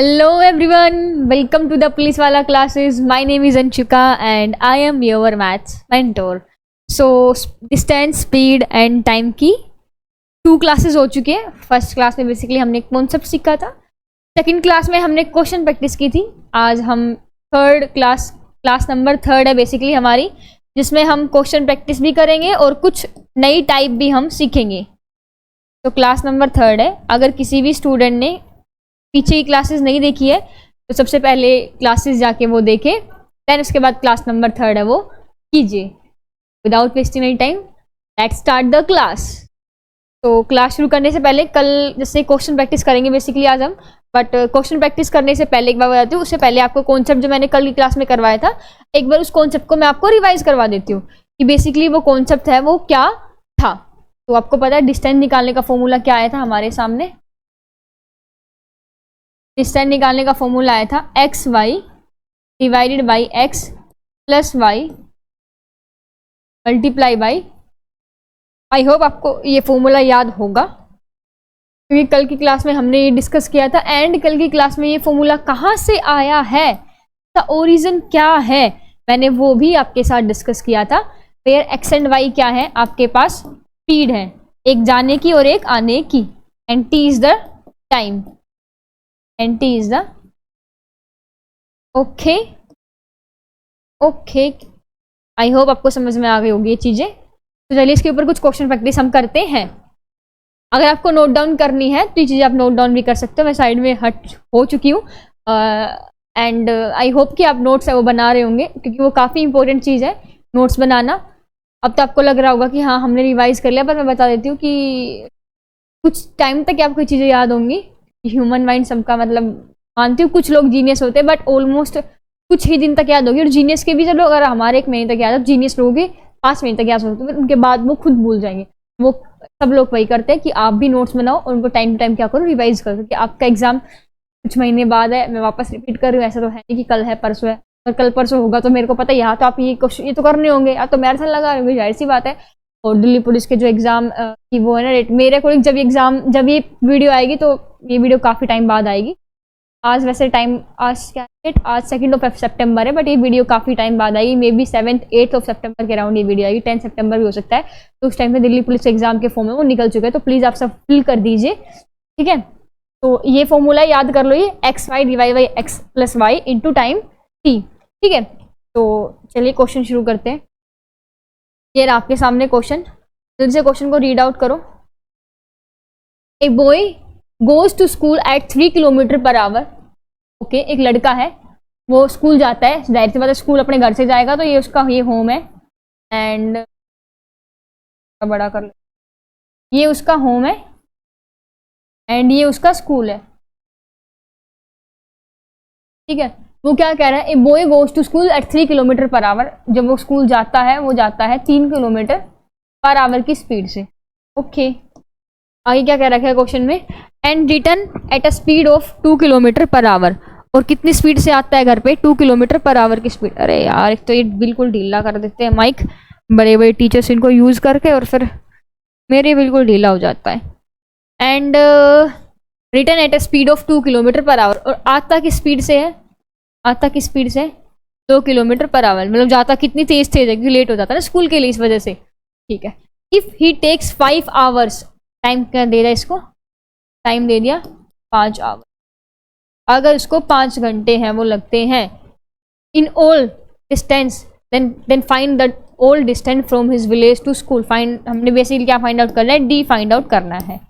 Hello everyone, welcome to the Police Wala classes. My name is Anshika and I am your maths mentor. So distance, speed and time की 2 classes हो चुके हैं. First class में basically हमने concept सीखा था. Second class में हमने क्वेश्चन प्रैक्टिस की थी. आज हम क्लास नंबर 3 है बेसिकली हमारी, जिसमें हम क्वेश्चन प्रैक्टिस भी करेंगे और कुछ नई टाइप भी हम सीखेंगे. तो क्लास नंबर 3 है. अगर किसी भी स्टूडेंट ने पीछे की क्लासेस नहीं देखी है तो सबसे पहले क्लासेस जाके वो देखे, देन उसके बाद क्लास नंबर 3 है वो कीजिए. Without wasting any time let's start the class. तो क्लास शुरू करने से पहले कल जैसे क्वेश्चन प्रैक्टिस करेंगे बेसिकली आज हम, बट क्वेश्चन प्रैक्टिस करने से पहले एक बार बताती हूँ. उससे पहले आपको कॉन्सेप्ट जो मैंने कल की क्लास में करवाया था, एक बार उस कॉन्सेप्ट को मैं आपको रिवाइज करवा देती हूँ कि बेसिकली वो कॉन्सेप्ट है वो क्या था. तो आपको पता है डिस्टेंस निकालने का फॉर्मूला क्या आया था हमारे सामने. डिस्टेंस निकालने का फॉर्मूला आया था x y divided by x plus y multiply by. I hope आपको ये फॉर्मूला याद होगा क्योंकि कल की क्लास में हमने ये डिस्कस किया था. एंड कल की क्लास में ये फॉर्मूला कहाँ से आया है, इसका ओरिजिन क्या है, मैंने वो भी आपके साथ डिस्कस किया था. फिर एक्स एंड वाई क्या है, आपके पास स्पीड है, एक जाने की और एक आने की, and T is the time, and T is the okay. I hope आपको समझ में आ गई होगी ये चीजें. तो चलिए इसके ऊपर कुछ क्वेश्चन प्रैक्टिस हम करते हैं. अगर आपको नोट डाउन करनी है तो ये चीज़ें आप नोट डाउन भी कर सकते हो. मैं साइड में हट हो चुकी हूँ एंड आई होप कि आप नोट्स है वो बना रहे होंगे क्योंकि वो काफ़ी इंपॉर्टेंट चीज़ है नोट्स बनाना. अब तो आपको लग रहा होगा कि हाँ हमने रिवाइज कर लिया, पर मैं बता देती हूँ कि कुछ टाइम तक आपको चीज़ें याद होंगी. ह्यूमन माइंड सबका मतलब मानती हूँ कुछ लोग जीनियस होते हैं बट ऑलमोस्ट कुछ ही दिन तक याद होगी. और जीनियस के भी चलो अगर हमारे 1 महीने तक याद, जीनियस लोगों के 5 महीने तक याद होते हैं, उनके बाद वो खुद भूल जाएंगे. वो सब लोग वही करते हैं कि आप भी नोट्स बनाओ और उनको टाइम टू टाइम क्या करो, रिवाइज करो. क्योंकि आपका एग्जाम कुछ महीने बाद है. मैं वापस रिपीट कर रही हूँ, ऐसा तो है नहीं कि कल है परसों है. और कल परसों होगा तो मेरे को पता है यहाँ तो आप ये क्वेश्चन ये तो करने होंगे, या तो मैराथन लगा रहे होंगे, जाहिर सी बात है. और दिल्ली पुलिस के जो एग्जाम की वो है ना डेट, मेरे अकॉर्डिंग जब ये वीडियो आएगी तो ये वीडियो काफ़ी टाइम बाद आएगी. आज वैसे टाइम आज क्या डेट, आज 2 सितंबर है, बट ये वीडियो काफ़ी टाइम बाद आएगी. मे बी 7-8 सितंबर के अराउंड ये वीडियो आएगी. 10 सितंबर भी हो सकता है. तो उस टाइम पे दिल्ली पुलिस एग्जाम के फॉर्म में वो निकल चुके हैं. तो प्लीज़ आप सब फिल कर दीजिए, ठीक है. तो ये फॉर्मूला याद कर लो, ये x y divide by x plus y into time t, ठीक है. तो चलिए क्वेश्चन शुरू करते हैं. ये आपके सामने क्वेश्चन, जल्दी से क्वेश्चन को रीड आउट करो. A boy goes to school at 3 kilometre per hour. Okay, एक लड़का है वो स्कूल जाता है, जाहिर सी बात है स्कूल अपने घर से जाएगा, तो ये उसका ये होम है. एंड बड़ा कर लो, ये उसका होम है एंड ये उसका स्कूल है, ठीक है. वो क्या कह रहा है, a boy goes to school at 3 kilometre per hour. जब वो स्कूल जाता है वो जाता है 3 किलोमीटर पर आवर की स्पीड से. ओके, आगे क्या कह रखा है क्वेश्चन में, and return at a speed of 2 kilometre per our. और कितनी स्पीड से आता है घर पे, 2 किलोमीटर पर आवर की स्पीड. अरे यार एक तो ये बिल्कुल ढीला कर देते हैं माइक, बड़े बड़े टीचर्स इनको यूज करके, और फिर मेरे बिल्कुल ढीला हो जाता है. And return at a speed of 2 kilometre per our. और आता की स्पीड से है, आता की स्पीड से 2 किलोमीटर पर आवर, मतलब जाता कितनी तेज है क्योंकि लेट हो जाता है ना स्कूल के लिए, इस वजह से, ठीक है. If he takes 5 hours, time क्या दे दिया इसको, टाइम दे दिया 5 आवर. अगर इसको 5 घंटे हैं वो लगते हैं in all distance, then find the all distance from his village to school. Find, हमने बेसिकली क्या फाइंड आउट करना है, डी फाइंड आउट करना है.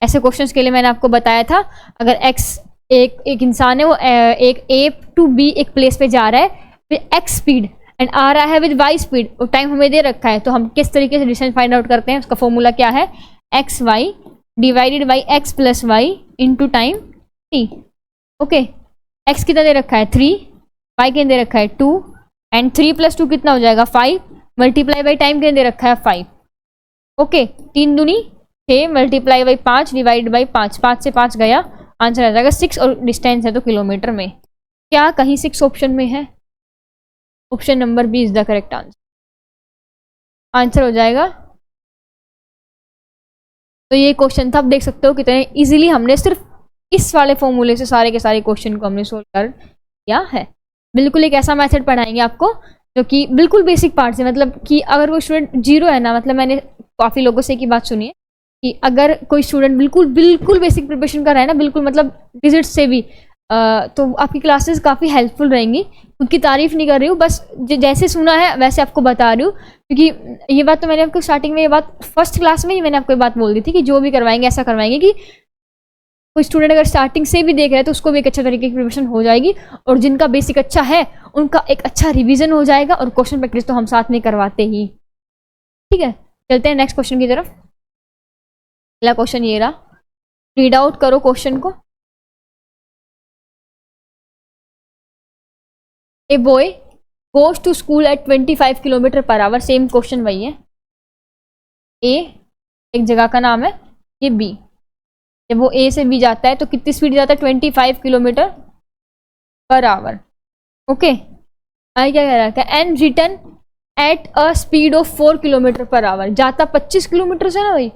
ऐसे क्वेश्चंस के लिए मैंने आपको बताया था, अगर एक्स एक इंसान है वो एक ए टू बी एक प्लेस पे जा रहा है विद एक्स स्पीड एंड आ रहा है विद वाई स्पीड, और टाइम हमें दे रखा है, तो हम किस तरीके से डिस्टेंस फाइंड आउट करते हैं. उसका फॉर्मूला क्या है, x y divided by x plus y into time t. Okay, x कितना दे रखा है 3, वाई कितना दे रखा है 2, एंड 3 + 2 कितना हो जाएगा 5, मल्टीप्लाई बाई टाइम कितना दे रखा है 5. ओके, 3 दूनी 6 मल्टीप्लाई बाई 5 डिवाइड बाई 5, 5 से 5 गया, आंसर आ जाएगा 6. और डिस्टेंस है तो किलोमीटर में. क्या कहीं 6 ऑप्शन में है, option number B is the correct answer. Answer हो जाएगा. तो ये क्वेश्चन था, आप देख सकते हो कितने इजीली हमने सिर्फ इस वाले फॉर्मूले से सारे के सारे क्वेश्चन को हमने सोल्व कर दिया है। बिल्कुल एक ऐसा मेथड पढ़ाएंगे आपको जो कि बिल्कुल बेसिक पार्ट से, मतलब कि अगर वो स्टूडेंट जीरो है ना, मतलब मैंने काफ़ी लोगों से की बात सुनी है कि अगर कोई स्टूडेंट बिल्कुल बेसिक प्रिपरेशन कर रहा है ना, बिल्कुल मतलब डिजिट्स से भी, तो आपकी क्लासेस काफ़ी हेल्पफुल रहेंगी। उनकी तारीफ नहीं कर रही हूँ, बस जैसे सुना है वैसे आपको बता रही हूँ, क्योंकि ये बात तो मैंने आपको स्टार्टिंग में, ये बात फर्स्ट क्लास में ही मैंने आपको ये बात बोल दी थी कि जो भी करवाएंगे ऐसा करवाएंगे कि कोई स्टूडेंट अगर स्टार्टिंग से भी देख रहा है तो उसको भी एक अच्छा तरीके की प्रिपरेशन हो जाएगी, और जिनका बेसिक अच्छा है उनका एक अच्छा रिवीजन हो जाएगा, और क्वेश्चन प्रैक्टिस तो हम साथ में करवाते ही। ठीक है, चलते हैं नेक्स्ट क्वेश्चन की तरफ। पहला क्वेश्चन ये रहा, रीड आउट करो क्वेश्चन को। A boy goes to school at 25 kilometre per hour, same question वही है। ए एक जगह का नाम है, ये बी, जब वो ए से बी जाता है तो कितनी स्पीड जाता है, 25 किलोमीटर पर आवर। ओके, आई क्या कह रहा है, and return at a speed of 4 kilometre per our. जाता 25 किलोमीटर से ना भाई,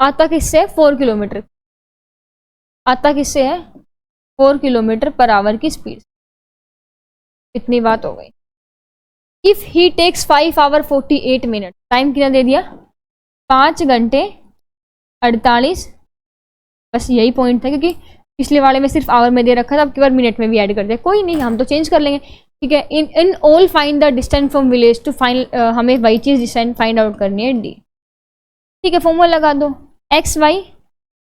आता किससे है, 4 किलोमीटर, आता किससे है, 4 किलोमीटर पर आवर की स्पीड। कितनी बात हो गई। If he takes 5 hour 48 minute, time कितना दे दिया, 5 घंटे 48, बस यही पॉइंट था क्योंकि पिछले वाले में सिर्फ आवर में दे रखा था, अब की बार मिनट में भी ऐड कर दिया। कोई नहीं, हम तो चेंज कर लेंगे। ठीक है, in all find the distance from village to find, हमें वही चीज डिस्टेंस फाइंड आउट करनी है, डी। ठीक है, फॉर्मूला लगा दो, x y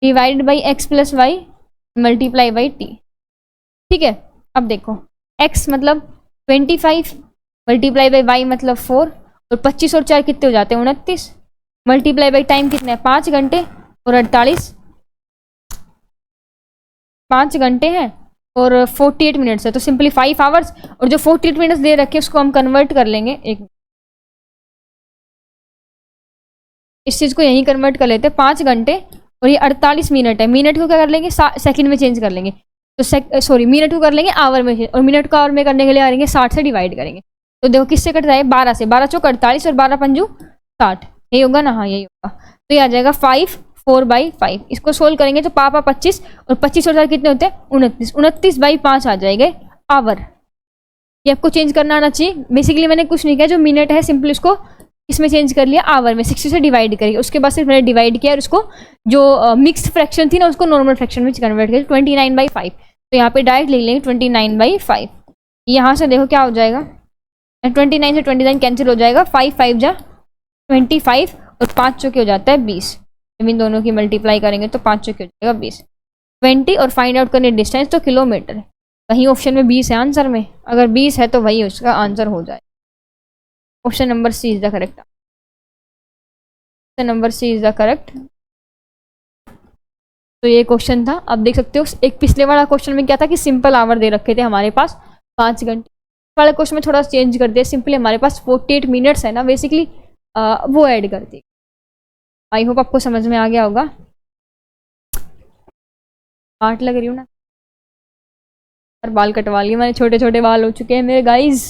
divided by x plus y multiply by t. ठीक है, अब देखो एक्स मतलब 25 मल्टीप्लाई बाई वाई मतलब 4, और 25 और 4 कितने हो जाते हैं, 29, मल्टीप्लाई बाई टाइम कितना है, 5 घंटे और 48, 5 घंटे हैं और 48 मिनट्स है, तो सिंपली 5 आवर्स, और जो 48 मिनट्स दे रखे उसको हम कन्वर्ट कर लेंगे। एक इस चीज़ को यहीं कन्वर्ट कर लेते हैं, 5 घंटे और ये 48 मिनट है। मिनट को क्या कर लेंगे, सेकंड में चेंज कर लेंगे, तो सॉरी मिनट को कर लेंगे आवर में, और मिनट को आवर में करने के लिए करेंगे 60 से डिवाइड करेंगे। तो देखो किससे कट रहा है, 12 से, 12 चौक 48 और 12 पंजू 60, यही होगा ना, हाँ यही होगा। तो ये आ जाएगा 5 4/5। इसको सोल्व करेंगे तो पापा 25 और 25 और 4 कितने होते हैं, 29, 29/5 आ जाएंगे आवर। ये आपको चेंज करना आना चाहिए। बेसिकली मैंने कुछ नहीं किया, जो मिनट है सिंपली उसको इसमें चेंज कर लिया आवर में, 60 से डिवाइड करिए, उसके बाद सिर्फ मैंने डिवाइड किया और उसको जो मिक्स्ड फ्रैक्शन थी ना उसको नॉर्मल फ्रैक्शन में कन्वर्ट किया, 29/5। तो यहाँ पे डायरेक्ट लिख लेंगे 29/5। यहाँ से देखो क्या हो जाएगा, 29 से 29 कैंसिल हो जाएगा, 5 5 जा 25 और 5 चौके हो जाता है 20। जब इन दोनों की मल्टीप्लाई करेंगे तो 5 चौके हो जाएगा 20, 20 और फाइंड आउट करने डिस्टेंस तो किलोमीटर, वहीं ऑप्शन में 20 है आंसर में, अगर 20 है तो वही उसका आंसर हो जाए। Option number C is the correct, option number C is the correct. तो ये क्वेश्चन था, अब देख सकते हो एक पिछले वाला क्वेश्चन में क्या था कि सिंपल आवर दे रखे थे हमारे पास 5 घंटे, वाले क्वेश्चन में थोड़ा चेंज कर दिया, सिंपली हमारे पास 48 मिनट्स है ना बेसिकली, वो ऐड कर दी। आई होप आपको समझ में आ गया होगा। 8 लग रही हूँ ना, और बाल कटवा लिए मैंने, छोटे छोटे बाल हो चुके हैं मेरे गाइज।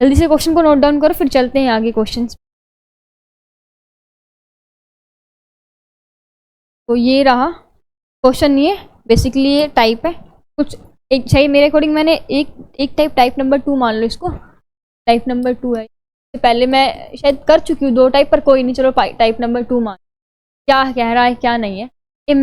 जल्दी से क्वेश्चन को नोट डाउन करो, फिर चलते हैं आगे क्वेश्चन। तो ये रहा क्वेश्चन, ये बेसिकली ये टाइप है कुछ एक चाहिए मेरे अकॉर्डिंग, मैंने एक टाइप नंबर 2 मान लो इसको, टाइप नंबर 2 है। पहले मैं शायद कर चुकी हूँ 2 टाइप, पर कोई नहीं, चलो टाइप नंबर 2 मान। क्या कह रहा है क्या नहीं है, a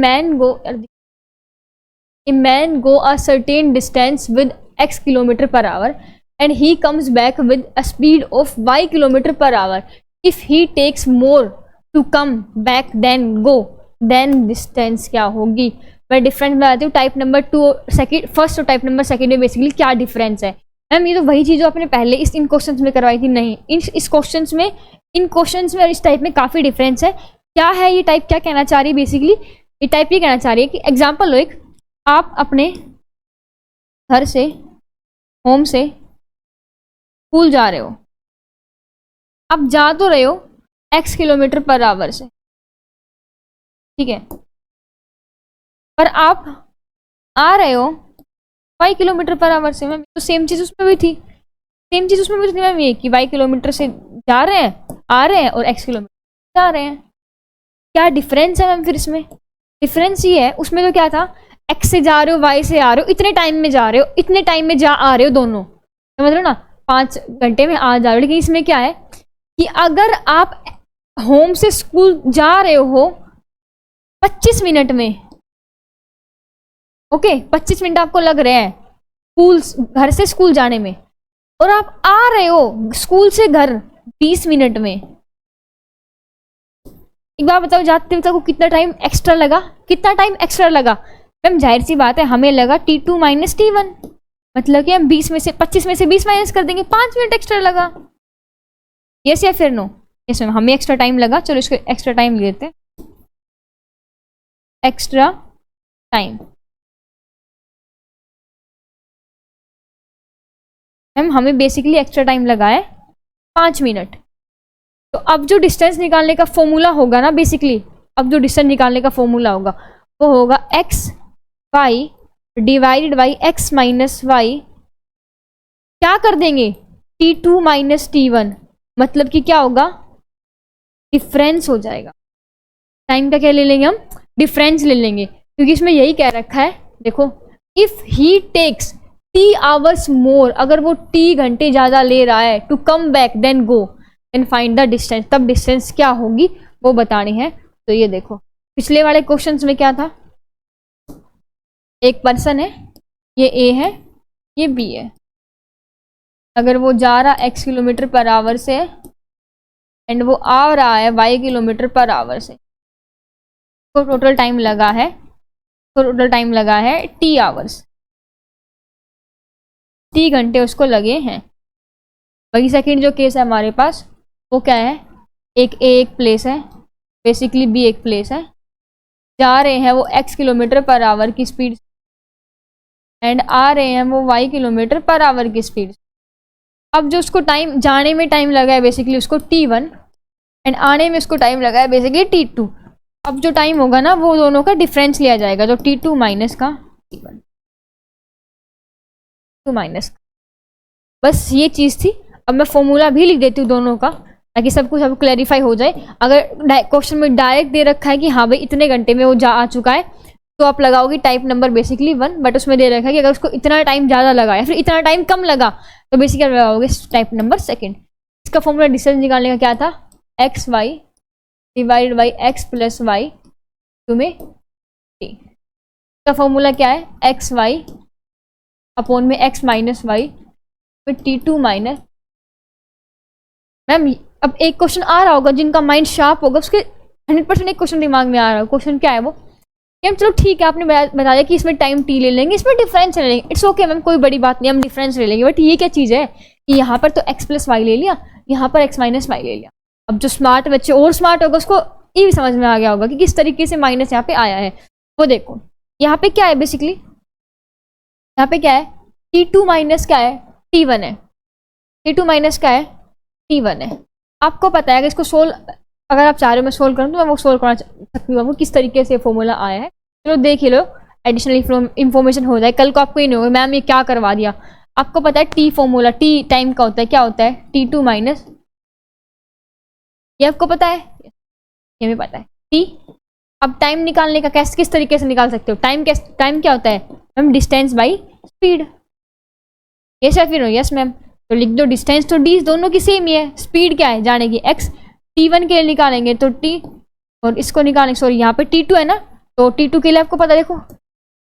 man go a certain distance with x kilometre per hour and he comes back with a speed of y kilometre per hour. If he takes more to come back then go, then distance क्या होगी। मैं difference बताती हूँ, type number 2 second first और type number second में basically क्या difference है। Ma'am ये तो वही चीज़ जो आपने पहले इन क्वेश्चंस में करवाई थी, नहीं इस क्वेश्चंस में, इन क्वेश्चंस में और इस टाइप में काफ़ी डिफरेंस है। क्या है ये टाइप, क्या कहना चाह रही है बेसिकली, ये टाइप ये कहना चाह रही है कि एग्जाम्पल लो एक, आप अपने घर से, होम से स्कूल जा रहे हो, आप जा तो रहे हो x किलोमीटर पर आवर से, ठीक है, पर आप आ रहे हो 5 किलोमीटर पर आवर से। मैम तो सेम चीज़ उसमें भी थी, सेम चीज़ उसमें भी थी मैम, ये कि y किलोमीटर से जा रहे हैं, आ रहे हैं, और x किलोमीटर जा रहे हैं। क्या डिफरेंस है मैम फिर इसमें, डिफरेंस ये है, उसमें तो क्या था, एक्स से जा रहे हो, वाई से आ रहे हो, इतने टाइम में जा रहे हो, इतने टाइम में जा आ रहे हो दोनों, समझ रहे हो ना, 5 घंटे में आ जा रहे हो। लेकिन इसमें क्या है कि अगर आप होम से स्कूल जा रहे हो 25 मिनट में, ओके 25 मिनट आपको लग रहे हैं स्कूल, घर से स्कूल जाने में, और आप आ रहे हो स्कूल से घर 20 मिनट में, एक बार बताओ जाते हुए को कितना टाइम एक्स्ट्रा लगा, कितना टाइम एक्स्ट्रा लगा। मैम जाहिर सी बात है हमें लगा T2 माइनस T1, मतलब कि हम 20 में से 25 में से 20 माइनस कर देंगे, 5 मिनट एक्स्ट्रा लगा। यस या फिर नो? यस मैम, हमें एक्स्ट्रा टाइम लगा, चलो इसको एक्स्ट्रा टाइम लेते हैं, एक्स्ट्रा टाइम। मैम हमें बेसिकली एक्स्ट्रा टाइम लगा है 5 मिनट। तो अब जो डिस्टेंस निकालने का फॉर्मूला होगा ना, बेसिकली अब जो डिस्टेंस निकालने का फॉर्मूला होगा वो होगा x y divided by x minus y, क्या कर देंगे T2 माइनस T1, मतलब कि क्या होगा, डिफरेंस हो जाएगा। टाइम का क्या ले लेंगे हम, डिफरेंस ले लेंगे, क्योंकि इसमें यही कह रखा है, देखो if he takes T hours more, अगर वो T घंटे ज्यादा ले रहा है to come back then go then find the distance, तब डिस्टेंस क्या होगी वो बतानी है। तो ये देखो पिछले वाले क्वेश्चंस में क्या था, एक पर्सन है, ये A है, ये B है, अगर वो जा रहा x किलोमीटर पर आवर से एंड वो आ रहा है y किलोमीटर पर आवर से, तो टोटल टाइम लगा है, T आवर्स, T घंटे उसको लगे हैं। वही सेकंड जो केस है हमारे पास वो क्या है, एक A एक प्लेस है, बेसिकली B एक प्लेस है, जा रहे हैं वो x किलोमीटर पर आवर की स्पीड एंड आ रहे हैं वो y किलोमीटर पर आवर की स्पीड। अब जो उसको टाइम जाने में टाइम लगा है बेसिकली उसको T1 एंड आने में उसको टाइम लगा है बेसिकली T2। अब जो टाइम होगा ना वो दोनों का डिफरेंस लिया जाएगा, जो T2 माइनस का T1, T2 माइनस, बस ये चीज़ थी। अब मैं फॉर्मूला भी लिख देती हूँ दोनों का, ताकि सब कुछ अब क्लैरिफाई हो जाए। अगर क्वेश्चन में डायरेक्ट दे रखा है कि हाँ भाई इतने घंटे में वो जा आ चुका है, तो आप लगाओगे टाइप नंबर बेसिकली 1, बट उसमें दे रखा है कि अगर उसको इतना टाइम ज़्यादा लगा या फिर इतना टाइम कम लगा तो बेसिकली लगाओगे टाइप नंबर 2। इसका फॉर्मूला डिस्टेंस निकालने का क्या था, x y divided by x plus y तुम्हें टी। इसका फॉर्मूला क्या है, एक्स वाई अपॉन में एक्स माइनस वाई फिर T2 माइनस। मैम अब एक क्वेश्चन आ रहा होगा, जिनका माइंड शार्प होगा उसके 100% एक क्वेश्चन दिमाग में आ रहा है। क्वेश्चन क्या है वो, कि हम चलो ठीक है आपने बता दिया कि इसमें टाइम T ले लेंगे, इसमें डिफरेंस ले लेंगे, इट्स ओके मैम कोई बड़ी बात नहीं, हम डिफरेंस ले लेंगे। बट ये क्या चीज़ है कि यहाँ पर तो x प्लस वाई ले लिया, यहाँ पर x माइनस वाई ले लिया। अब जो स्मार्ट बच्चे और स्मार्ट होगा उसको ये भी समझ में आ गया होगा कि किस तरीके से माइनस यहाँ पे आया है। वो देखो यहाँ पे क्या है, बेसिकली यहाँ पे क्या है, T2 माइनस क्या है, T1 है, T2 माइनस क्या है, T1 है। आपको पता है कि इसको सोल्व, अगर आप चाह रहे हो मैं सोल्व करूँ तो मैं वो सोल्व करना सकती हूँ, किस तरीके से फॉर्मूला आया है। चलो देख ही लो, एडिशनल इन्फॉर्मेशन हो जाए, कल को आपको ये नहीं होगा मैम ये क्या करवा दिया। आपको पता है टी फॉर्मूला, टी टाइम का होता है, क्या होता है T2 माइनस, ये आपको पता है, ये भी पता है टी। अब टाइम निकालने का कैसे किस तरीके से निकाल सकते हो, टाइम क्या होता है ma'am, distance by speed. Yes या फिर नो? यस मैम, तो लिख दो डिस्टेंस तो डी दोनों की सेम ही है, स्पीड क्या है जाने की x, T1 के लिए निकालेंगे तो t और इसको निकालेंगे, सॉरी यहाँ पे T2 है ना, तो T2 के लिए आपको पता देखो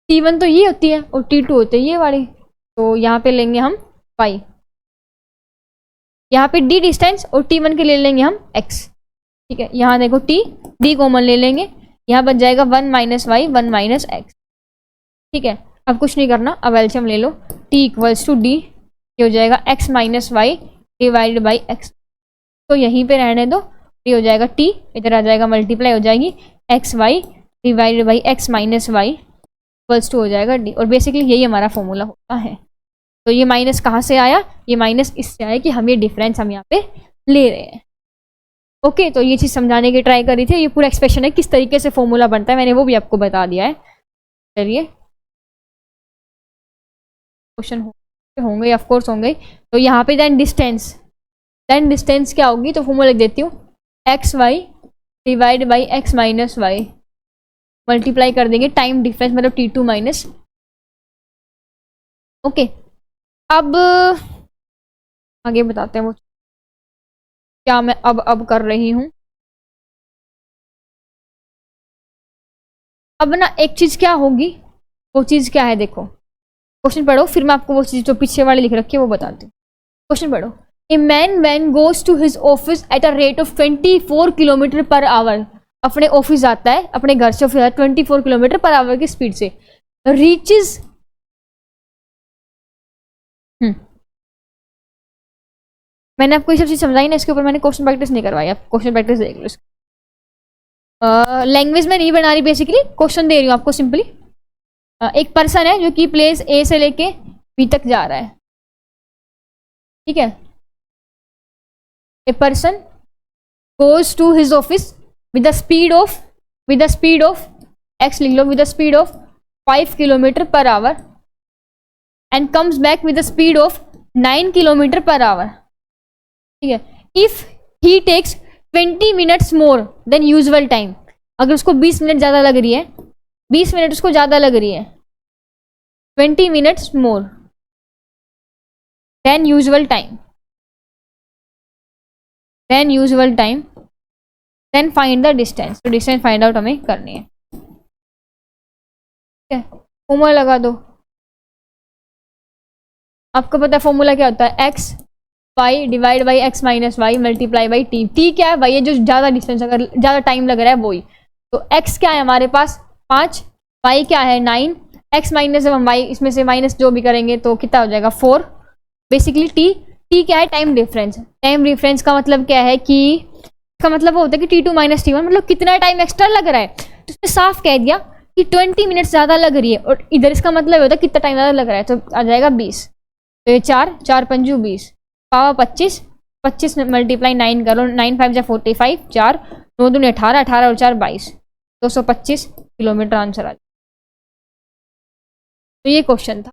T1 तो ये होती है और T2 होते हैं ये वाली, तो यहाँ पे लेंगे हम y, यहाँ पे d डिस्टेंस और T1 के लिए लेंगे हम x। ठीक है, यहाँ देखो d कॉमन ले लेंगे, यहाँ बच जाएगा 1 माइनस वाई 1 माइनस x। ठीक है, अब कुछ नहीं करना, अब एलसीएम ले लो, t इक्वल्स टू d, ये हो जाएगा x minus y divided by x, तो यहीं पे रहने दो, ये हो जाएगा t, इधर आ जाएगा मल्टीप्लाई हो जाएगी x y divided by x minus y equals to हो जाएगा d, और बेसिकली यही हमारा फॉर्मूला होता है। तो ये माइनस कहाँ से आया, ये माइनस इससे आया कि हम ये डिफरेंस हम यहाँ पे ले रहे हैं। ओके, तो ये चीज़ समझाने की ट्राई करी थी, ये पूरा एक्सप्रेशन है किस तरीके से फॉर्मूला बनता है, मैंने वो भी आपको बता दिया है। चलिए क्वेश्चन होंगे, ऑफ कोर्स होंगे। तो यहाँ पे देन डिस्टेंस क्या होगी, तो फॉर्मूला लिख देती हूँ x y divide by x minus y multiply कर देंगे टाइम डिफरेंस मतलब T2 माइनस। ओके, अब आगे बताते हैं वो क्या मैं अब कर रही हूँ। अब ना एक चीज क्या होगी, वो चीज क्या है देखो, क्वेश्चन पढ़ो फिर मैं आपको वो चीज जो पीछे वाले लिख रखी है वो बताती हूँ। क्वेश्चन पढ़ो। A man when goes to his office at a rate of 24 kilometre per hour. अपने ऑफिस जाता है, अपने घर से ऑफिस 24 किलोमीटर पर आवर की स्पीड से। रीचेज मैंने आपको ये सब चीज समझाई ना, इसके ऊपर मैंने क्वेश्चन प्रैक्टिस नहीं करवाई, आप क्वेश्चन प्रैक्टिस देख लो। लैंग्वेज में नहीं बना रही, बेसिकली क्वेश्चन दे रही हूँ आपको सिंपली। एक पर्सन है जो कि प्लेस ए से लेके बी तक जा रहा है, ठीक है। A person goes to his office with the speed of X लिख लो, with the speed of 5 kilometre per hour and comes back with the speed of 9 kilometre per hour, ठीक है। If he takes 20 minutes more than usual time, अगर उसको 20 minute ज्यादा लग रही है, 20 मिनट उसको ज्यादा लग रही है, 20 minutes more than usual time, then find the distance. तो डिस्टेंस फाइंड आउट हमें करनी है, ठीक है। फॉर्मूला लगा दो, आपको पता है फॉर्मूला क्या होता है, x y divide by x minus y multiply by t. T क्या है भाई, ये जो ज्यादा डिस्टेंस अगर ज्यादा टाइम लग रहा है वही। तो एक्स क्या है हमारे पास 5, वाई क्या है 9, एक्स माइनस जब हम वाई इसमें से माइनस जो भी करेंगे तो कितना हो जाएगा 4। बेसिकली टी क्या है, टाइम डिफरेंस। टाइम डिफरेंस का मतलब क्या है कि इसका मतलब वो होता है कि T2 माइनस T1 मतलब कितना टाइम एक्स्ट्रा लग रहा है। तो उसने साफ कह दिया कि 20 मिनट्स ज्यादा लग रही है, और इधर इसका मतलब होता है कितना टाइम ज्यादा लग रहा है, तो आ जाएगा 20। तो ये 4 पंजू 20 पावर 25 मल्टीप्लाई 9 करो, 9 5 जा 45, 4 9 दूनी 18, 18 और 4 22, 225 किलोमीटर आंसर आ। तो ये क्वेश्चन था,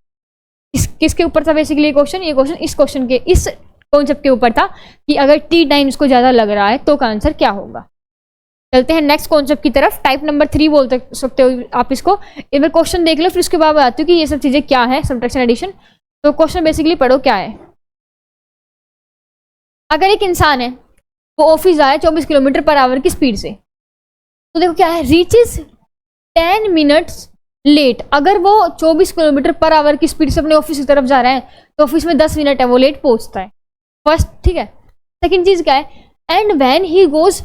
किसके ऊपर था बेसिकली ये क्वेश्चन इस क्वेश्चन के इस कॉन्सेप्ट के ऊपर था कि अगर टी टाइम इसको ज्यादा लग रहा है तो का आंसर क्या होगा। चलते हैं नेक्स्ट कॉन्सेप्ट की तरफ, टाइप नंबर 3 बोल सकते हो आप इसको। एक बार क्वेश्चन देख लो फिर उसके बाद बताती हूँ कि ये सब चीजें क्या है, सब्ट्रैक्शन एडिशन। तो क्वेश्चन बेसिकली पढ़ो क्या है। अगर एक इंसान है वो ऑफिस जा रहा है 24 किलोमीटर पर आवर की स्पीड से, तो देखो क्या है, रीचेज 10 मिनट्स लेट। अगर वो 24 किलोमीटर पर आवर की स्पीड से अपने ऑफिस की तरफ जा रहा है तो ऑफिस में 10 मिनट है वो लेट पहुंचता है, फर्स्ट, ठीक है। सेकंड चीज क्या है, and when he goes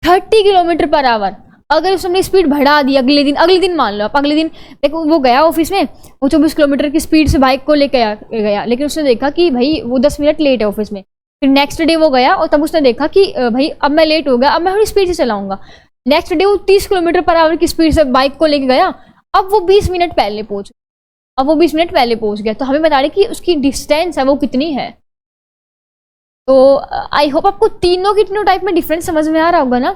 30 kilometre per our, अगर उसने स्पीड बढ़ा दी अगले दिन मान लो आप, अगले दिन देखो वो गया ऑफिस में, वो 24 किलोमीटर की स्पीड से बाइक को लेकर गया, लेकिन उसने देखा कि भाई वो 10 मिनट लेट है ऑफिस में। फिर नेक्स्ट डे वो गया और तब उसने देखा कि भाई अब मैं लेट हो गया, अब मैं थोड़ी स्पीड से चलाऊंगा। नेक्स्ट डे वो 30 किलोमीटर पर आवर की स्पीड से बाइक को लेके गया, अब वो 20 मिनट पहले पहुंच गया। तो हमें बता रहे कि उसकी डिस्टेंस है वो कितनी है। तो आई होप आपको तीनों टाइप में डिफरेंस समझ में आ रहा होगा ना।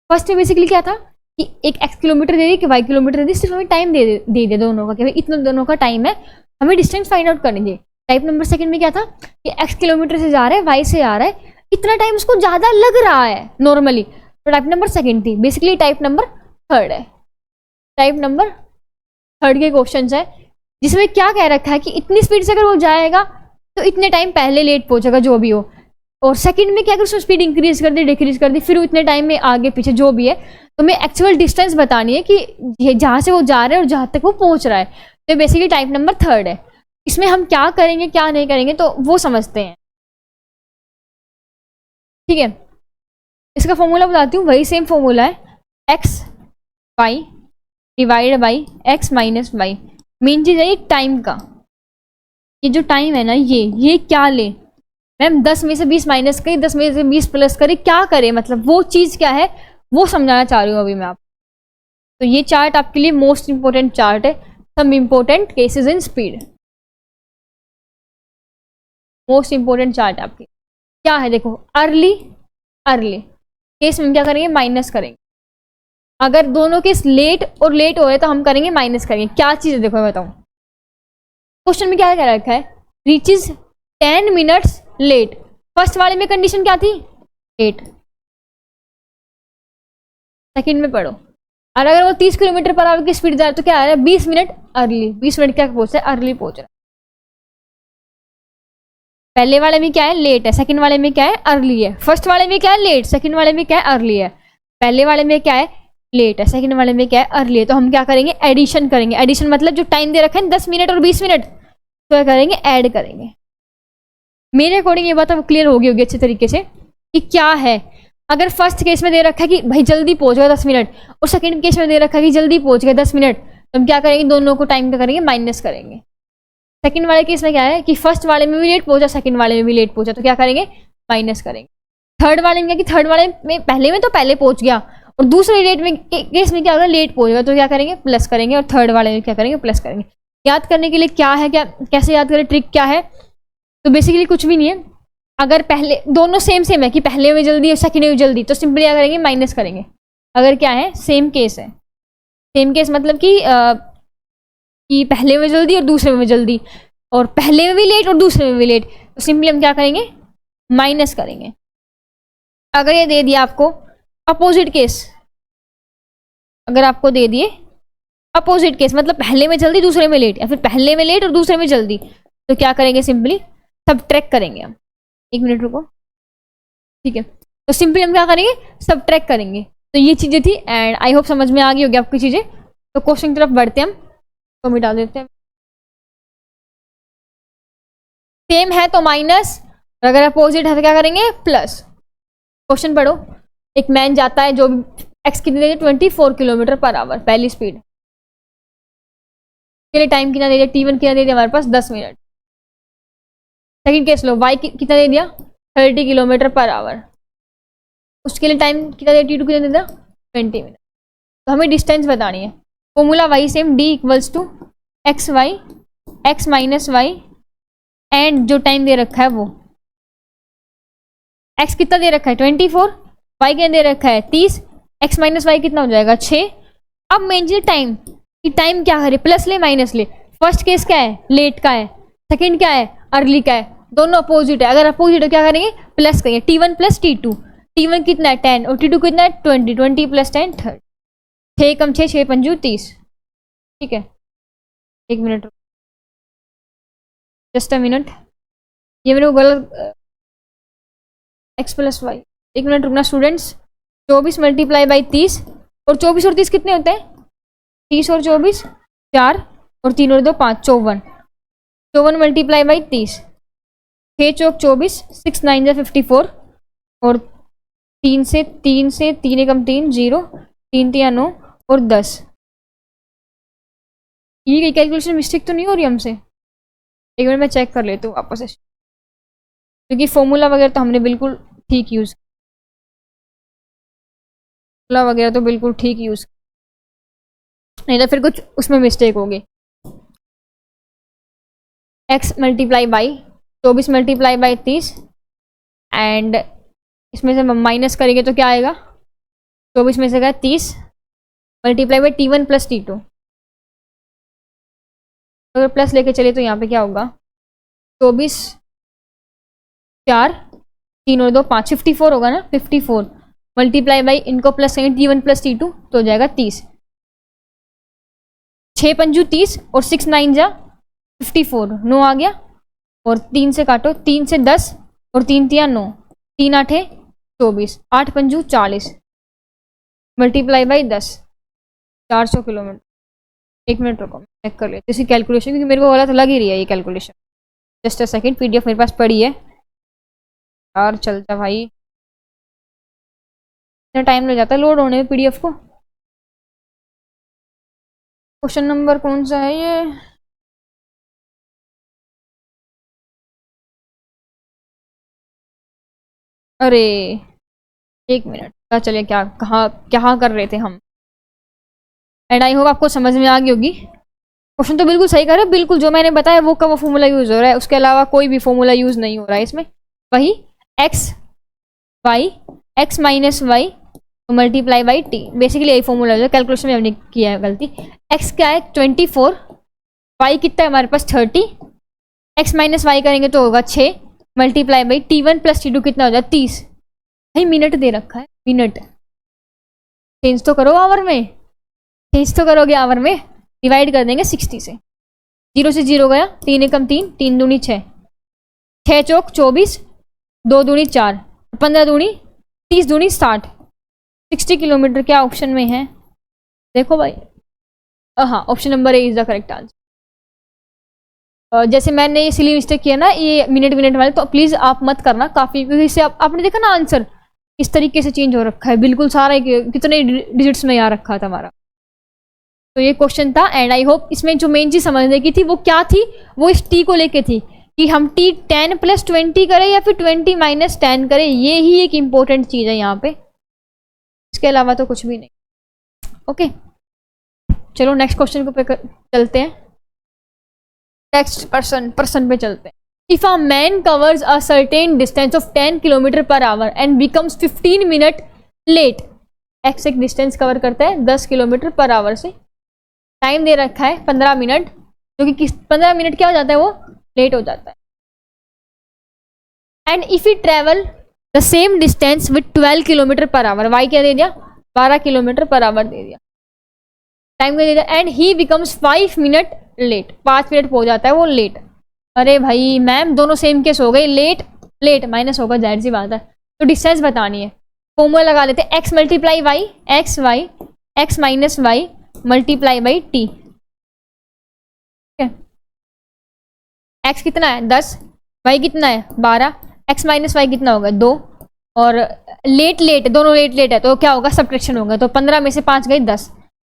फर्स्ट में बेसिकली क्या था कि एक एक्स किलोमीटर दे दी कि वाई किलोमीटर दे दी, सिर्फ हमें टाइम दे दे दोनों का कि भाई इतना दोनों का टाइम है, हमें डिस्टेंस फाइंड आउट करनी चाहिए। टाइप नंबर सेकंड में क्या था कि एक्स किलोमीटर से जा रहा है, वाई से आ रहा है, इतना टाइम उसको ज्यादा लग रहा है नॉर्मली, तो टाइप नंबर सेकंड थी। बेसिकली टाइप नंबर थर्ड है, टाइप नंबर थर्ड के क्वेश्चन है जिसमें क्या कह रखा है कि इतनी स्पीड से अगर वो जाएगा तो इतने टाइम पहले लेट पहुंचेगा जो भी हो। और सेकंड में क्या, अगर उसने स्पीड इंक्रीज कर दी डिक्रीज कर दी, फिर उतने टाइम में आगे पीछे जो भी है, तो हमें एक्चुअल डिस्टेंस बतानी है कि जहां से वो जा रहा है और जहां तक वो पहुंच रहा है। तो बेसिकली टाइप नंबर थर्ड है। इसमें हम क्या करेंगे क्या नहीं करेंगे तो वो समझते हैं, ठीक है। इसका फॉर्मूला बताती हूँ, वही सेम फॉर्मूला है, x y divide by x minus y. Main चीज है ये टाइम का, ये जो टाइम है ना ये क्या ले मैम, 10 में से 20 माइनस करें, 10 में से 20 प्लस करें, क्या करें, मतलब वो चीज क्या है वो समझाना चाह रही हूँ अभी मैं आप। तो ये चार्ट आपके लिए मोस्ट इंपोर्टेंट चार्ट है, some important cases in speed, most important chart आपके क्या है। देखो अर्ली केस में क्या करेंगे, माइनस करेंगे। अगर दोनों केस लेट और लेट हो रहे तो हम करेंगे माइनस करेंगे। क्या चीज है देखो मैं बताऊं, क्वेश्चन में क्या कह रखा है, रीचेज 10 मिनट्स लेट। फर्स्ट वाले में कंडीशन क्या थी, लेट। सेकंड में पढ़ो, और अगर वो 30 किलोमीटर पर आवर की स्पीड जा रहा है तो क्या आ रहा है, 20 मिनट अर्ली, 20 मिनट क्या पहुंच रहा है, अर्ली पहुंच रहा है। पहले वाले में क्या है, लेट है, सेकंड वाले में क्या है, अर्ली है। फर्स्ट वाले में क्या है, लेट, सेकंड वाले में क्या है, अर्ली है। पहले वाले में क्या है, लेट है, सेकंड वाले में क्या है, अर्ली है। तो हम क्या करेंगे, एडिशन करेंगे। एडिशन मतलब जो टाइम दे रखा है 10 मिनट और 20 मिनट, तो क्या करेंगे, ऐड करेंगे। मेरे अकॉर्डिंग ये बात अब क्लियर होगी अच्छे तरीके से कि क्या है। अगर फर्स्ट केस में दे रखा है कि भाई जल्दी पहुंच गया 10 मिनट, और सेकंड केस में दे रखा है कि जल्दी पहुंच गया 10 मिनट, तो हम क्या करेंगे, दोनों को टाइम का करेंगे माइनस करेंगे। सेकंड वाले केस में क्या है कि फर्स्ट वाले में भी लेट पहुंचा, सेकंड वाले में भी लेट पहुंचा, तो क्या करेंगे, माइनस करेंगे। थर्ड वाले में क्या कि थर्ड वाले में पहले में तो पहले पहुंच गया, और दूसरे रेट में केस में क्या होगा, लेट पहुंच गया, तो क्या करेंगे, प्लस करेंगे। और थर्ड वाले में क्या करेंगे, प्लस करेंगे। याद करने के लिए क्या है, क्या कैसे याद करें, ट्रिक क्या है, तो बेसिकली कुछ भी नहीं है। अगर पहले दोनों सेम सेम है कि पहले में जल्दी और सेकंड में जल्दी, तो सिंपली क्या करेंगे, माइनस करेंगे। अगर क्या है, सेम केस है, सेम केस मतलब कि पहले में जल्दी और दूसरे में जल्दी, और पहले में भी लेट और दूसरे में भी लेट, तो सिंपली हम क्या करेंगे, माइनस करेंगे। अगर ये दे दिया आपको अपोजिट केस, अगर आपको दे दिए अपोजिट केस मतलब पहले में जल्दी दूसरे में लेट, या फिर पहले में लेट और दूसरे में जल्दी, तो क्या करेंगे, सिंपली सबट्रैक्ट करेंगे हम। एक मिनट रुको, ठीक है। तो सिंपली हम क्या करेंगे, सबट्रैक्ट करेंगे। तो ये चीजें थी, एंड आई होप समझ में आ गई होगी आपकी चीजें। तो क्वेश्चन की तरफ बढ़ते हैं हम, तो मिटा देते हैं। सेम है तो माइनस, और अगर अपोजिट है तो क्या करेंगे, प्लस। क्वेश्चन पढ़ो। एक मैन जाता है जो एक्स कितनी दे दिया, 24 किलोमीटर पर आवर पहली स्पीड के लिए टाइम कितना दे दिया, T1 कितना दे दिया हमारे पास, 10 मिनट। सेकंड केस लो, y कितना दे दिया, 30 किलोमीटर पर आवर, उसके लिए टाइम कितना दिया, T2 कितना दे दिया, 20 मिनट। तो हमें डिस्टेंस बतानी है। फॉर्मूला वही same, D equals to x y x minus y, and जो टाइम दे रखा है वो x कितना दे रखा है 24, y कितना दे रखा है 30, x माइनस वाई कितना हो जाएगा 6। अब मेन चीज टाइम, कि टाइम क्या करे, प्लस ले माइनस ले। फर्स्ट केस क्या है, लेट का है, सेकंड क्या है, अर्ली का है, दोनों अपोजिट है। अगर अपोजिट है क्या करेंगे, प्लस करेंगे। T1 प्लस T2, T1 कितना है 10 और T2 कितना है 20, 20 प्लस 10 30, 6 कम 6 6 पंजू 30, ठीक है। एक मिनट, जस्ट अ मिनट, ये मेरे को गलत, एक्स प्लस वाई, एक मिनट रुकना स्टूडेंट्स। 24 मल्टीप्लाई बाई 30, और 24 और 30 कितने होते हैं, 30 और 24 4, और 3 और 2 5, 54। 54 मल्टीप्लाई बाई 30, 6 चौक 24, 6 9 जा 54, और 3 से 3 एकम 3 0, 3 3 9 और 10। ये कैलकुलेशन मिस्टेक तो नहीं हो रही हमसे, एक मिनट मैं चेक कर लेती हूँ वापस से, क्योंकि फॉर्मूला वगैरह तो हमने बिल्कुल ठीक यूज, फॉर्मूला वगैरह तो बिल्कुल ठीक यूज, नहीं तो फिर कुछ उसमें मिस्टेक होगी। x multiply by 24 multiply by 30, and इसमें से माइनस करेंगे तो क्या आएगा, 24 में से गया 30 multiply by T1 plus T2। अगर प्लस लेके चले तो यहाँ पे क्या होगा, 24 4 3 और 2 5, 54 होगा ना, 54 मल्टीप्लाई बाई इनको प्लस करेंगे T1 प्लस T2 तो हो जाएगा 30, 6 पंजू 30 और 6 9 जा 54, 9 आ गया, और 3 से काटो, 3 से 10 और 3 3 9, 3 8 24, 8 पंजू 40 मल्टीप्लाई बाई 10, 400 किलोमीटर। एक मिनट रुको चेक कर लेते इसी कैलकुलेशन, क्योंकि मेरे को गलत लग ही रही है ये calculation. Just a second, PDF मेरे पास पड़ी है यार, चलता भाई, इतना टाइम लग जाता है लोड होने में PDF को। क्वेश्चन नंबर कौन सा है ये, अरे एक मिनट, पता चले क्या कहाँ क्या कर रहे थे हम। एंड आई होप आपको समझ में आ गई होगी। क्वेश्चन तो बिल्कुल सही कर रहे हो, बिल्कुल जो मैंने बताया वो का वो फॉर्मूला यूज हो रहा है, उसके अलावा कोई भी फॉर्मूला यूज नहीं हो रहा है इसमें। वही x y x minus y multiply by t, basically यही फॉर्मूला है, कैलकुलेशन में हमने किया है गलती। एक्स क्या है 24, वाई कितना है हमारे पास 30, एक्स माइनस वाई करेंगे तो होगा 6 multiply by T1 plus T2 कितना हो जाए 30। भाई मिनट दे रखा है, मिनट चेंज तो करो आवर में, चेंज तो करोगे आवर में, डिवाइड कर देंगे 60 से। 0 से 0 गया, 3 एकम 3, 3 दूनी 6, 6 चौक 24, 2 दूनी 4, 15 दूनी 30, दूनी 60। 60 किलोमीटर क्या ऑप्शन में है? देखो भाई, हाँ option number A is the correct answer. जैसे मैंने ये सिली मिस्टेक किया ना ये मिनट मिनट वाले, तो प्लीज़ आप मत करना काफ़ी, क्योंकि इससे आपने देखा ना आंसर इस तरीके से चेंज हो रखा है बिल्कुल सारा, कितने डिजिट्स में आ रखा था हमारा। तो ये क्वेश्चन था एंड आई होप इसमें जो मेन चीज़ समझने की थी वो क्या थी, वो इस टी को लेके थी कि हम टी 10 + 20 करें या फिर 20 - 10 करें। ये ही एक इम्पोर्टेंट चीज़ है यहाँ पे, इसके अलावा तो कुछ भी नहीं। ओके चलो नेक्स्ट क्वेश्चन को चलते हैं। नेक्स्ट पर्सन पे चलते हैं। If a man covers a certain distance of 10 km/h and becomes 15 minute late, x एक डिस्टेंस कवर करता है 10 km/h से, टाइम दे रखा है 15 मिनट, जो कि 15 मिनट क्या हो जाता है, वो लेट हो जाता है। And if he travel the same distance with 12 km/h, y क्या दे दिया, 12 km/h दे दिया, टाइम क्या दे दिया, and he becomes 5 minute late, 5 minute हो जाता है वो लेट। अरे भाई मैम दोनों सेम केस हो गई, लेट लेट माइनस होगा, जाहिर सी बात है। तो डिस्टेंस बतानी है, फॉर्मूला लगा देते हैं, x multiply y, x y, x minus y multiply by t. X कितना है 10, वाई कितना है 12, एक्स माइनस वाई कितना होगा 2, और लेट लेट दोनों लेट लेट है तो क्या होगा, सब्ट्रैक्शन होगा। तो 15 में से 5 गई 10।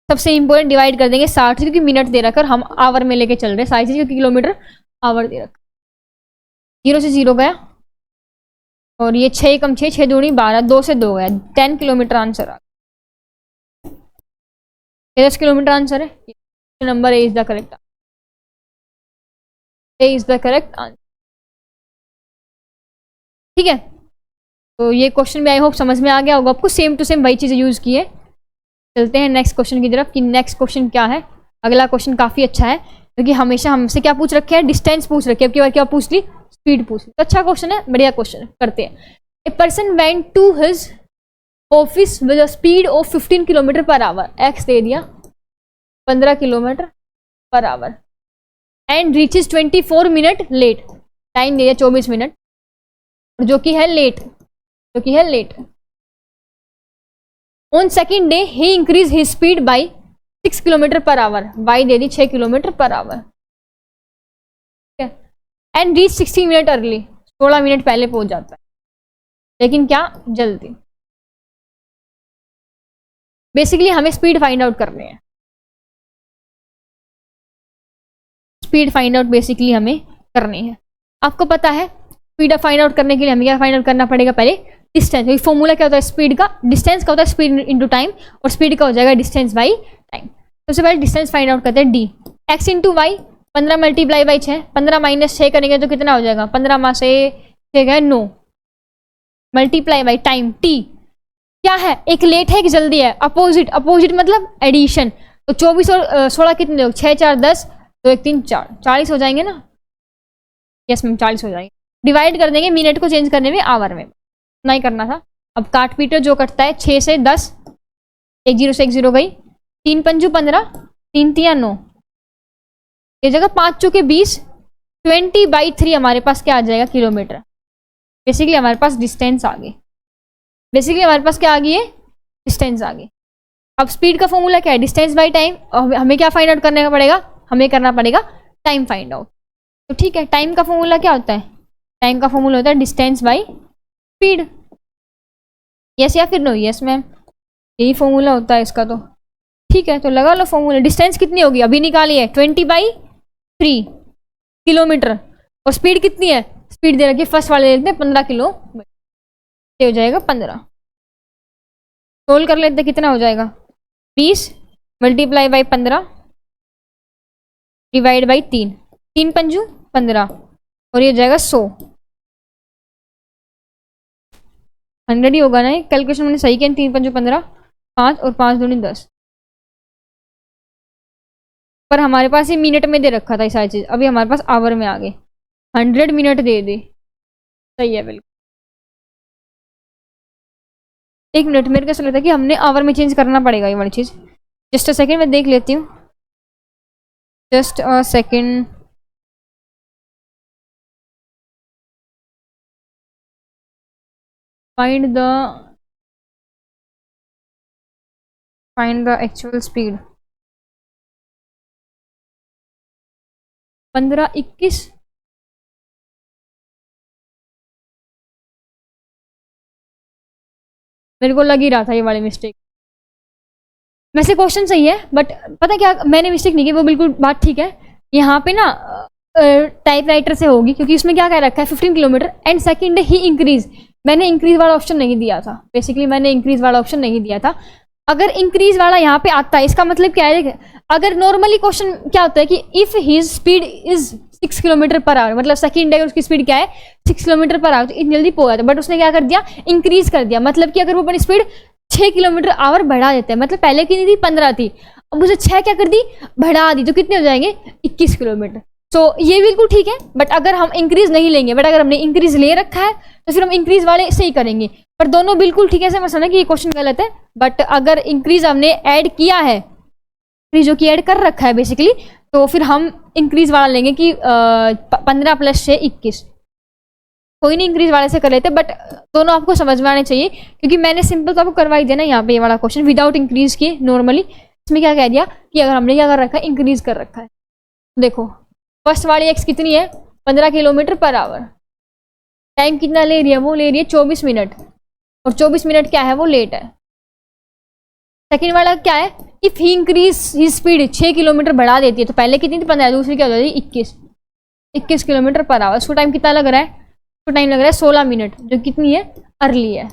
सबसे इंपॉर्टेंट डिवाइड कर देंगे 60, क्योंकि मिनट दे रखा, हम आवर में लेके चल रहे हैं सारी चीज, क्योंकि किलोमीटर आवर दे रखा। 0 से 0 गया, और ये 6 कम 6, 6 दूनी 12, 2 से 2 गया, 10 किलोमीटर आंसर आ गया। 10 किलोमीटर आंसर है, number A is the correct, A is the correct answer. ठीक है, तो ये क्वेश्चन भी आई होप समझ में आ गया होगा आपको, सेम टू सेम वही चीजें यूज की है। चलते हैं नेक्स्ट क्वेश्चन की तरफ कि नेक्स्ट क्वेश्चन क्या है। अगला क्वेश्चन काफी अच्छा है, क्योंकि हमेशा हमसे क्या पूछ रखे हैं, डिस्टेंस पूछ रखे हैं, अब की बार क्या पूछ ली, स्पीड पूछ ली। तो अच्छा क्वेश्चन है, बढ़िया क्वेश्चन है, करते हैं। A person went to his office with a speed of 15 km/h, X दे दिया 15 km/h, and reaches 24 minute late, time दे दिया 24 मिनट, जो कि है लेट, जो कि है late. On second day he increase his speed by 6 km/h, y दे दी 6 km/h, and reach 60 minute early, 16 minute पहले पहुंच जाता है, लेकिन क्या जल्दी। बेसिकली हमें स्पीड फाइंड आउट करनी है, स्पीड फाइंड आउट बेसिकली हमें करनी है। आपको पता है स्पीड फाइंड आउट करने के लिए हमें क्या फाइंड आउट करना पड़ेगा, पहले डिस्टेंस। फॉर्मूला क्या होता है स्पीड का, डिस्टेंस का होता है स्पीड इंटू टाइम, और स्पीड का हो जाएगा डिस्टेंस बाई टाइम। सबसे पहले डिस्टेंस फाइंड आउट करते हैं, d x into y, 15 multiply by 6, 15 minus 6 करेंगे तो कितना हो जाएगा, 15 में से 6 गए 9, मल्टीप्लाई बाई टाइम, टी क्या है, एक लेट है एक जल्दी है, अपोजिट, अपोजिट मतलब एडिशन। तो 24 और 16 कितने हो, 6 4 10, 2 1 3 4, 40 हो जाएंगे ना, यस मैम 40 हो जाएंगे। डिवाइड कर देंगे मिनट को चेंज करने में आवर में, इतना ही करना था। अब काट पीटर जो कटता है 6 से 10, 1 0 से 1 0 गई, 3 पंजू 15, 3 3 9, ये जगह 5 चौके 20, 20/3 हमारे पास क्या आ जाएगा, किलोमीटर। बेसिकली हमारे पास डिस्टेंस आ गई, बेसिकली हमारे पास क्या आ गई है, डिस्टेंस आ गई। अब स्पीड का फॉर्मूला क्या है, डिस्टेंस बाई टाइम, और हमें क्या फाइंड आउट करने का पड़ेगा, हमें करना पड़ेगा टाइम फाइंड आउट। तो ठीक है, टाइम का फॉर्मूला क्या होता है, टाइम का फॉर्मूला होता है डिस्टेंस बाई स्पीड, यस या फिर नो, यस मैम यही फॉर्मूला होता है इसका। तो ठीक है, तो लगा लो फॉर्मूला। डिस्टेंस कितनी होगी, अभी निकाली है 20/3 किलोमीटर, और स्पीड कितनी है, स्पीड दे रखी है फर्स्ट वाले देते हैं 15 किलो, ये हो जाएगा 15। सोल्व कर लेते कितना हो जाएगा, 20 multiply by 15 divide by 3, 3 Panju 15, और ये हो जाएगा 100, 100 ही होगा ना, कैलकुलेशन मैंने सही किया, 3 पंजू 15, 5 और 5 दूनी 10, पर हमारे पास ये मिनट में दे रखा था ये सारी चीज, अभी हमारे पास आवर में आ गए, 100 मिनट दे दी, सही है बिल्कुल। 1 मिनट, मेरे को ऐसा लगता है कि हमने आवर में चेंज करना पड़ेगा ये वाली चीज, जस्ट अ सेकेंड, मैं देख लेती हूँ, just a second. Find the actual speed. 15, 21। मेरे को लग ही रहा था ये वाली मिस्टेक। वैसे क्वेश्चन सही है, बट पता क्या, मैंने मिस्टेक नहीं की, वो बिल्कुल बात ठीक है। यहाँ पे ना टाइप राइटर से होगी, क्योंकि उसमें क्या कह रखा है 15 kilometre and second he increase. मैंने इंक्रीज वाला ऑप्शन नहीं दिया था, बेसिकली मैंने इंक्रीज वाला ऑप्शन नहीं दिया था। अगर इंक्रीज वाला यहाँ पे आता है, इसका मतलब क्या है, अगर नॉर्मली क्वेश्चन क्या होता है कि if his speed is 6 kilometre per our, मतलब सेकंड है उसकी स्पीड क्या है 6 किलोमीटर पर आवर, तो इतनी जल्दी पहुंच जाता है। बट उसने क्या कर दिया, इंक्रीज कर दिया, मतलब कि अगर वो अपनी स्पीड 6 किलोमीटर आवर बढ़ा देते हैं, मतलब पहले की नहीं थी 15 थी, अब उसे 6 क्या कर दी, बढ़ा दी, तो कितने हो जाएंगे 21 किलोमीटर। सो ये बिल्कुल ठीक है, बट अगर हम इंक्रीज नहीं लेंगे, बट अगर हमने इंक्रीज ले रखा है तो फिर हम इंक्रीज वाले से ही करेंगे। पर दोनों बिल्कुल ठीक है, ऐसे मैं समझा कि ये क्वेश्चन गलत है, बट अगर इंक्रीज हमने ऐड किया है, जो कि ऐड कर रखा है बेसिकली, तो फिर हम इंक्रीज वाला लेंगे कि 15 + 6 21। कोई नहीं, इंक्रीज वाले से कर लेते, बट दोनों आपको समझ में आने चाहिए, क्योंकि मैंने सिंपल तो आपको करवाई दिया ना यहाँ पे ये वाला क्वेश्चन विदाउट इंक्रीज किए नॉर्मली। इसमें क्या कह दिया कि अगर हमने क्या कर रखा है, इंक्रीज कर रखा है। देखो फर्स्ट वाली एक्स कितनी है, 15 किलोमीटर पर आवर। टाइम कितना ले रही है, वो ले रही है 24 मिनट, और 24 मिनट क्या है, वो लेट है। सेकंड वाला क्या है, if he increase he speed 6 kilometre बढ़ा देती है, तो पहले कितनी थी 15, दूसरी क्या हो जाती है 21 किलोमीटर पर आवर। उसको टाइम कितना लग रहा है, उसको टाइम लग रहा है 16 मिनट, जो कितनी है, अर्ली है।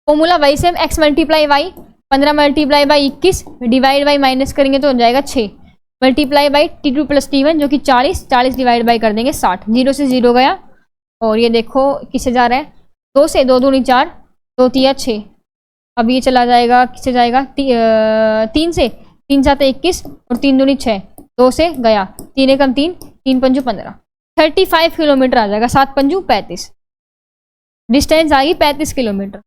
फॉर्मूला वही same, x × y, 15 × 21 divide by minus करेंगे तो हो जाएगा 6 मल्टीप्लाई बाई T2 + T1 जो कि 40 डिवाइड बाई कर देंगे 60। 0 से 0 गया, और ये देखो किससे जा रहा है, 2 से, 2 दूनी 4, 2 तिया 6। अब ये चला जाएगा, किससे जाएगा, 3 से, 3 7 21, और 3 दूनी 6, 2 से गया, 3 एकम 3, 3 पंजू 15, 35 किलोमीटर आ जाएगा, 7 पंजू 35। डिस्टेंस आ गई 35 किलोमीटर।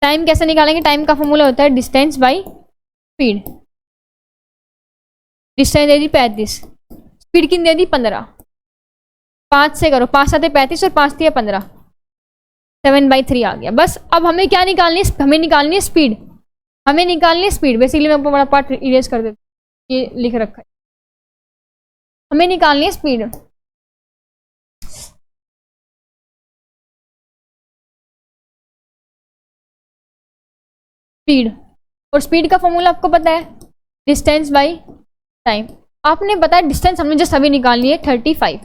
टाइम कैसे निकालेंगे, टाइम का फॉर्मूला होता है distance by speed. Distance they the 35, speed कितनी दे दी 15, 5 से करो, 5 7 35 और 5 3 15, 7/3 आ गया। बस अब हमें क्या निकालनी है, हमें निकालनी है स्पीड, हमें निकालनी है स्पीड। बेसिकली मैं बड़ा पार्ट इरेज कर देती हूँ, ये लिख रखा है, हमें निकालनी है स्पीड। स्पीड, और स्पीड का फॉर्मूला आपको पता है, डिस्टेंस बाई टाइम। आपने बताया डिस्टेंस हमने जस्ट अभी निकालनी है 35,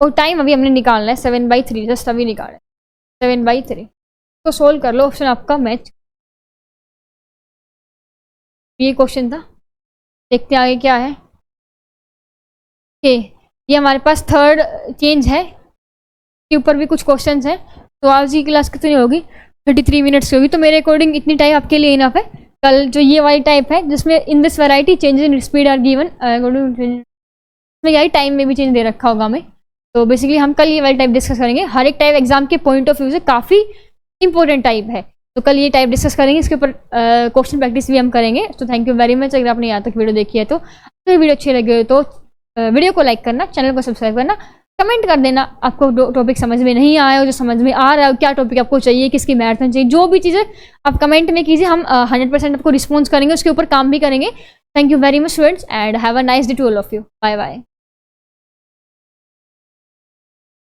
और टाइम अभी हमने निकालना है 7/3, जस्ट अभी निकाला है 7/3। तो सोल्व कर लो, ऑप्शन आपका मैच। ये क्वेश्चन था, देखते हैं आगे क्या है। ये हमारे पास थर्ड चेंज है, के ऊपर भी कुछ क्वेश्चंस हैं। तो आज की क्लास कितनी होगी, 33 मिनट्स की होगी, तो मेरे अकॉर्डिंग इतनी टाइम आपके लिए इनफ है। कल जो ये वाली टाइप है जिसमें in this variety changes in speed are given, इसमें यही टाइम में भी चेंज दे रखा होगा हमें। तो बेसिकली हम कल ये वाली टाइप डिस्कस करेंगे, हर एक टाइप एग्जाम के पॉइंट ऑफ व्यू से काफ़ी इंपॉर्टेंट टाइप है, तो कल ये टाइप डिस्कस करेंगे, इसके ऊपर क्वेश्चन प्रैक्टिस भी हम करेंगे। तो थैंक यू वेरी मच। अगर आपने यहाँ तक वीडियो देखी है तो वीडियो अच्छी लगी हो तो वीडियो को लाइक करना, चैनल को सब्सक्राइब करना, कमेंट कर देना आपको टॉपिक समझ में नहीं आया हो, जो समझ में आ रहा है, क्या टॉपिक आपको चाहिए, किसकी मैराथन चाहिए, जो भी चीज़ें आप कमेंट में कीजिए, हम 100% आपको रिस्पॉन्स करेंगे, उसके ऊपर काम भी करेंगे। Thank you very much students and have a nice day to all of you. Bye bye.